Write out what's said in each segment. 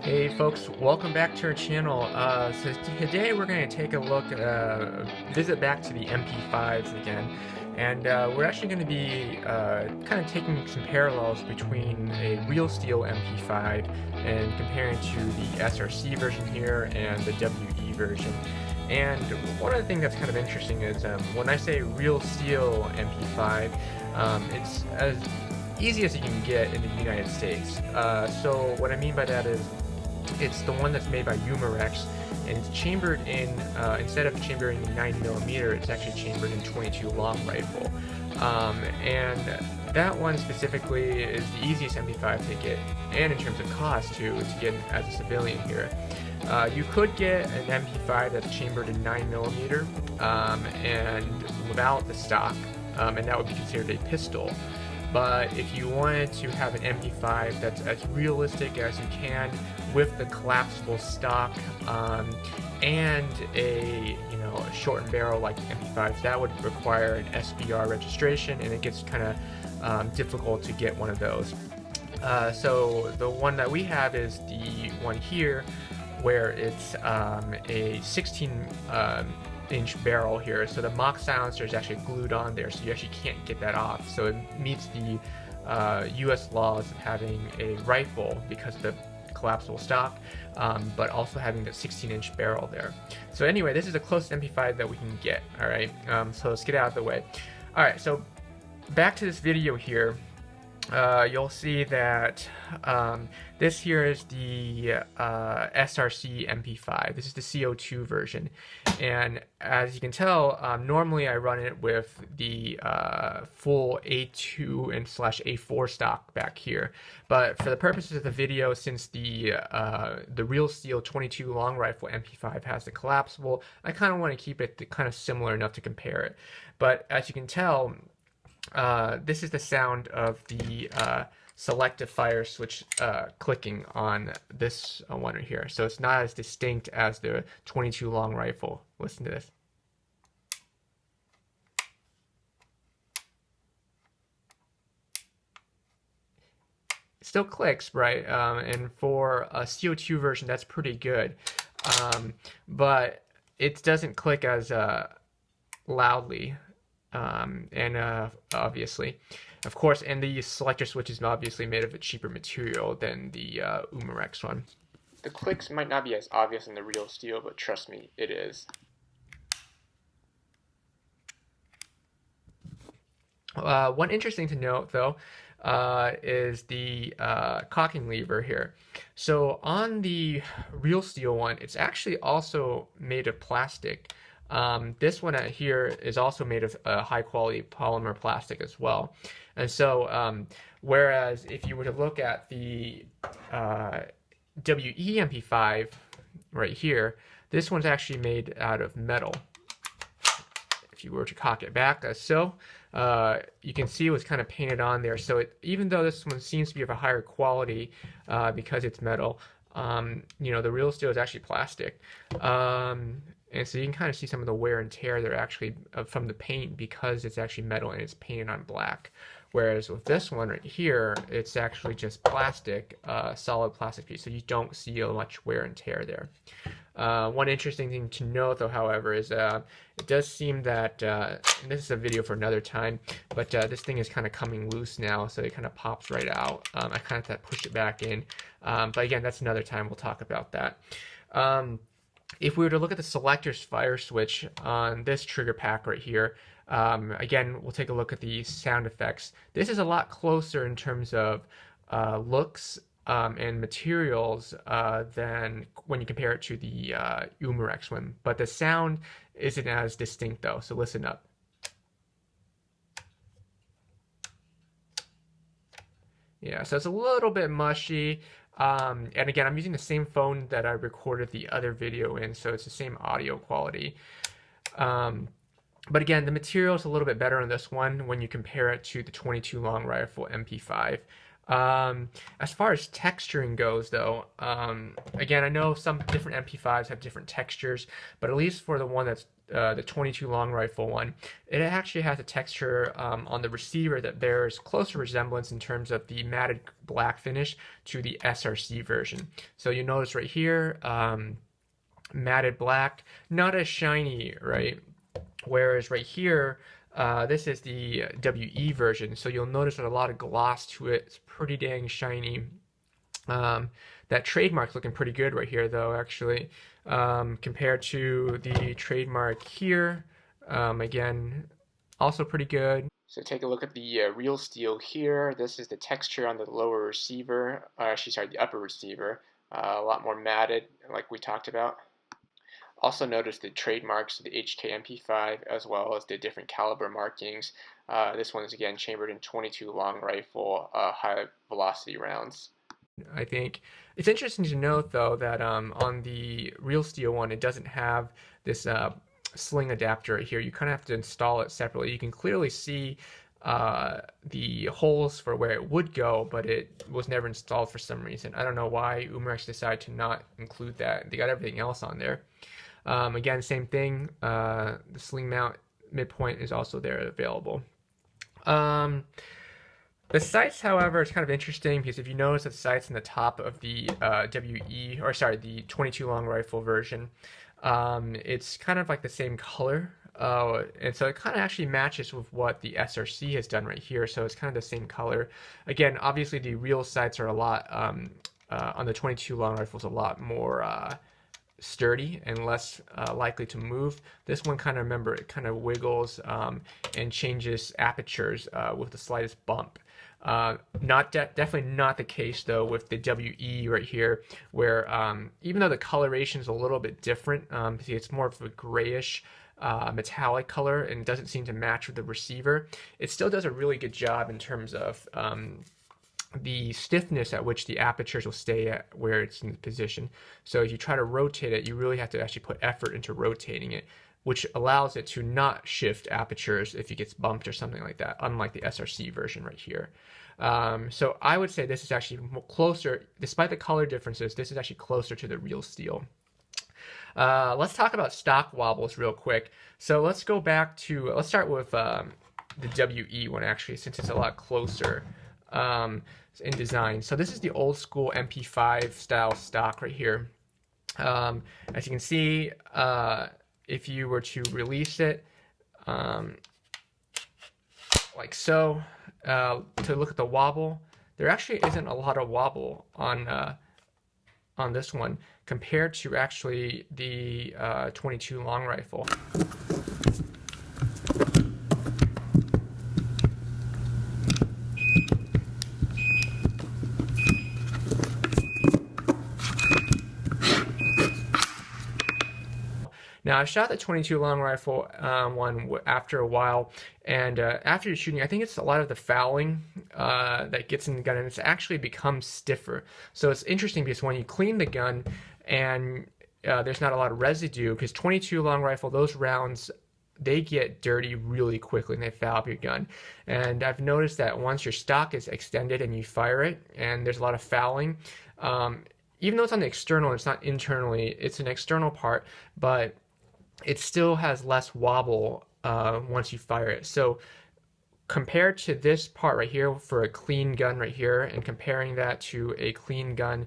Hey folks, welcome back to our channel. So today we're going to take a look, visit back to the MP5s again, and we're actually going to be kind of taking some parallels between a real steel MP5 and comparing to the SRC version here and the WE version. And one of the things that's kind of interesting is when I say real steel MP5, it's as easy as you can get in the United States. So what I mean by that is it's the one that's made by Umarex, and it's chambered in, instead of chambering in 9mm, it's actually chambered in 22 long rifle. And that one specifically is the easiest MP5 to get, and in terms of cost too, to get as a civilian here. You could get an MP5 that's chambered in 9mm and without the stock, and that would be considered a pistol. But if you wanted to have an MP5 that's as realistic as you can with the collapsible stock and a shortened barrel like MP5s, that would require an SBR registration, and it gets kind of difficult to get one of those. So the one that we have is the one here, where it's a 16-inch barrel here, so the mock silencer is actually glued on there, so you actually can't get that off. So it meets the US laws of having a rifle because of the collapsible stock, but also having the 16-inch barrel there. So anyway, this is the closest MP5 that we can get. All right, so let's get out of the way. All right, so back to this video here. You'll see that this here is the SRC MP5. This is the CO2 version, and as you can tell, normally I run it with the full A2 and /A4 stock back here. But for the purposes of the video, since the real steel 22 long rifle MP5 has the collapsible, I kind of want to keep it kind of similar enough to compare it. But as you can tell, this is the sound of the selective fire switch clicking on this one right here. So it's not as distinct as the 22 long rifle. Listen to this. It still clicks, right? And for a CO2 version, that's pretty good. But it doesn't click as loudly. Obviously, of course, and the selector switch is obviously made of a cheaper material than the Umarex one. The clicks might not be as obvious in the real steel, but trust me, it is. One interesting to note, though, is the cocking lever here. So on the real steel one, it's actually also made of plastic. This one here is also made of high quality polymer plastic as well. And so, whereas if you were to look at the WE MP5 right here, this one's actually made out of metal. If you were to cock it back as so, you can see what's kind of painted on there. So even though this one seems to be of a higher quality because it's metal, the real steel is actually plastic. And so you can kind of see some of the wear and tear there actually from the paint because it's actually metal and it's painted on black. Whereas with this one right here, it's actually just plastic, solid plastic piece, so you don't see much wear and tear there. One interesting thing to note, though, however, is it does seem that, and this is a video for another time, but this thing is kind of coming loose now, so it kind of pops right out. I kind of have to push it back in, but again, that's another time. We'll talk about that. If we were to look at the selector's fire switch on this trigger pack right here, again, we'll take a look at the sound effects. This is a lot closer in terms of looks and materials than when you compare it to the Umarex one. But the sound isn't as distinct, though, so listen up. Yeah, so it's a little bit mushy. And again, I'm using the same phone that I recorded the other video in, so it's the same audio quality. But again, the material is a little bit better on this one when you compare it to the 22 long rifle MP5. As far as texturing goes, though, again, I know some different MP5s have different textures, but at least for the one that's the 22 long rifle one, it actually has a texture on the receiver that bears closer resemblance in terms of the matted black finish to the SRC version. So you notice right here, matted black, not as shiny, right? Whereas right here, this is the WE version, so you'll notice there's a lot of gloss to it. It's pretty dang shiny. That trademark's looking pretty good right here, though, actually, compared to the trademark here. Again, also pretty good. So take a look at the real steel here. This is the texture on the lower receiver, or actually, sorry, the upper receiver. A lot more matted, like we talked about. Also notice the trademarks of the HK MP5 as well as the different caliber markings. This one is again chambered in 22 long rifle high velocity rounds. I think it's interesting to note though that on the real steel one it doesn't have this sling adapter right here. You kind of have to install it separately. You can clearly see the holes for where it would go, but it was never installed for some reason. I don't know why Umarex decided to not include that. They got everything else on there. Again, same thing. The sling mount midpoint is also there available. The sights, however, is kind of interesting because if you notice the sights in the top of the the 22 long rifle version, it's kind of like the same color. And so it kind of actually matches with what the SRC has done right here. So it's kind of the same color. Again, obviously the real sights are a lot, on the 22 long rifles, a lot more sturdy and less likely to move. This one kind of, remember, it kind of wiggles and changes apertures with the slightest bump. Definitely not the case though with the WE right here, where even though the coloration is a little bit different, it's more of a grayish metallic color and doesn't seem to match with the receiver, it still does a really good job in terms of the stiffness at which the apertures will stay at where it's in position. So if you try to rotate it, you really have to actually put effort into rotating it, which allows it to not shift apertures if it gets bumped or something like that, unlike the SRC version right here. So I would say this is actually closer, despite the color differences, this is actually closer to the real steel. Let's talk about stock wobbles real quick. So let's start with the WE one actually, since it's a lot closer in design. So this is the old school MP5 style stock right here. As you can see, if you were to release it like so, to look at the wobble, there actually isn't a lot of wobble on this one compared to actually the 22 long rifle. Now, I shot the 22 long rifle one after a while, and after you're shooting, I think it's a lot of the fouling that gets in the gun, and it's actually become stiffer. So it's interesting because when you clean the gun and there's not a lot of residue, because 22 long rifle, those rounds, they get dirty really quickly and they foul up your gun. And I've noticed that once your stock is extended and you fire it and there's a lot of fouling, even though it's on the external, it's not internally, it's an external part, but it still has less wobble once you fire it. So compared to this part right here for a clean gun right here, and comparing that to a clean gun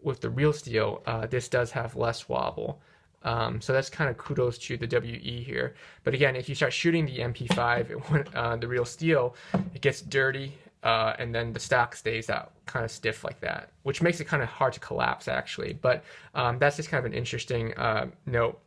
with the real steel, this does have less wobble. So that's kind of kudos to the WE here. But again, if you start shooting the MP5, the real steel, it gets dirty, and then the stock stays out kind of stiff like that, which makes it kind of hard to collapse actually. But that's just kind of an interesting note.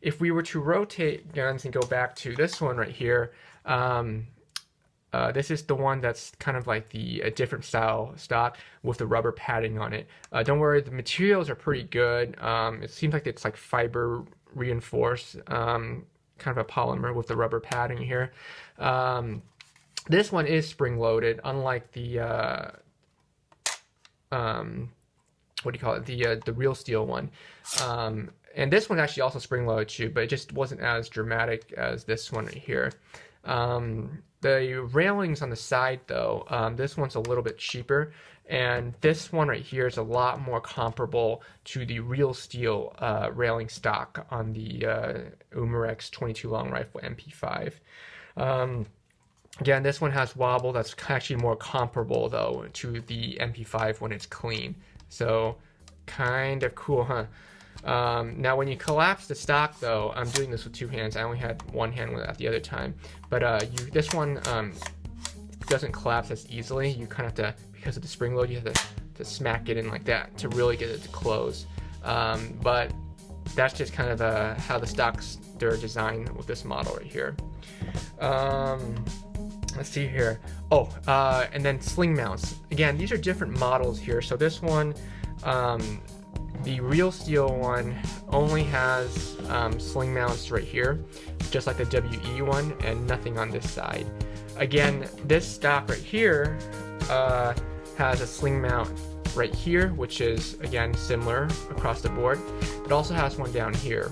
If we were to rotate guns and go back to this one right here, this is the one that's kind of like a different style stock with the rubber padding on it. Don't worry, the materials are pretty good. It seems like it's like fiber reinforced, kind of a polymer with the rubber padding here. This one is spring loaded, unlike the what do you call it? The real steel one. And this one actually also spring loaded too, but it just wasn't as dramatic as this one right here. The The railings on the side, though, this one's a little bit cheaper, and this one right here is a lot more comparable to the real steel railing stock on the Umarex 22 long rifle MP5. Again, this one has wobble. That's actually more comparable, though, to the MP5 when it's clean. So, kind of cool, huh? Now, when you collapse the stock, though, I'm doing this with two hands. I only had one hand with that the other time. But this one doesn't collapse as easily. You kind of have to, because of the spring load, you have to smack it in like that to really get it to close. But that's just kind of how the stocks are designed with this model right here. Let's see here. Oh, and then sling mounts. Again, these are different models here. So this one, the real steel one only has sling mounts right here, just like the WE one, and nothing on this side. Again, this stock right here has a sling mount right here, which is, again, similar across the board. It also has one down here.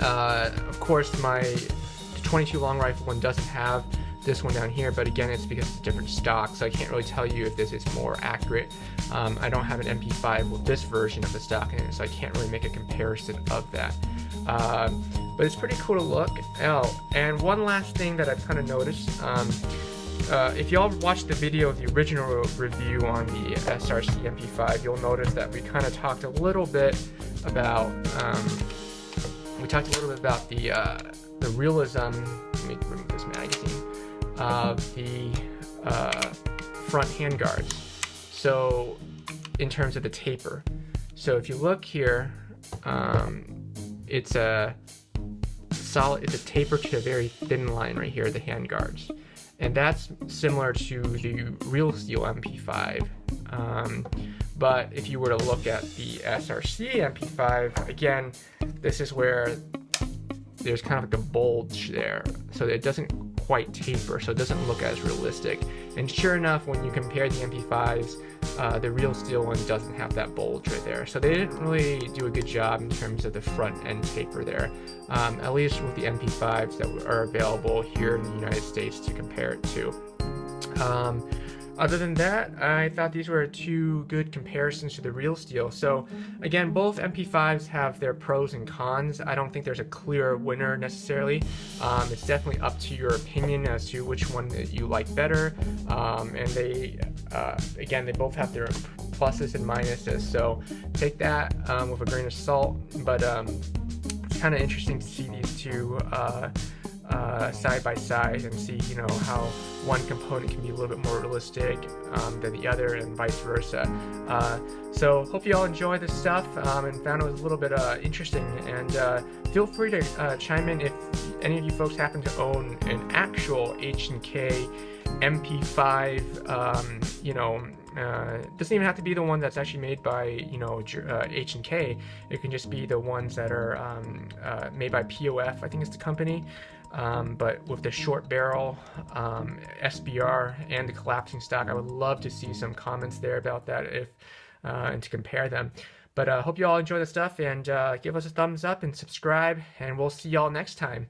Of course, my 22 long rifle one doesn't have this one down here, but again, it's because it's a different stock, so I can't really tell you if this is more accurate. I don't have an MP5 with this version of the stock in it, so I can't really make a comparison of that. But it's pretty cool to look. Oh, and one last thing that I've kind of noticed, if y'all watched the video of the original review on the SRC MP5, you'll notice that we kind of talked a little bit about the realism. Let me remove this magazine. Of the front handguards. So in terms of the taper. So if you look here, it's a taper to a very thin line right here, the handguards. And that's similar to the real steel MP5. But if you were to look at the SRC MP5, again, this is where there's kind of like a bulge there. So it doesn't quite taper, so it doesn't look as realistic. And sure enough, when you compare the MP5s, the real steel one doesn't have that bulge right there. So they didn't really do a good job in terms of the front end taper there, at least with the MP5s that are available here in the United States to compare it to. Other than that, I thought these were two good comparisons to the real steel. So again, both MP5s have their pros and cons. I don't think there's a clear winner necessarily. It's definitely up to your opinion as to which one that you like better. And they, again, they both have their pluses and minuses. So take that with a grain of salt. But it's kind of interesting to see these two side by side and see, you know, how one component can be a little bit more realistic than the other, and vice versa. So hope you all enjoy this stuff and found it was a little bit interesting. And feel free to chime in if any of you folks happen to own an actual HK MP5. You know, it doesn't even have to be the one that's actually made by, you know, H&K. It can just be the ones that are made by POF, I think it's the company. But with the short barrel, SBR, and the collapsing stock, I would love to see some comments there about that and to compare them. But hope you all enjoy the stuff, and give us a thumbs up and subscribe, and we'll see y'all next time.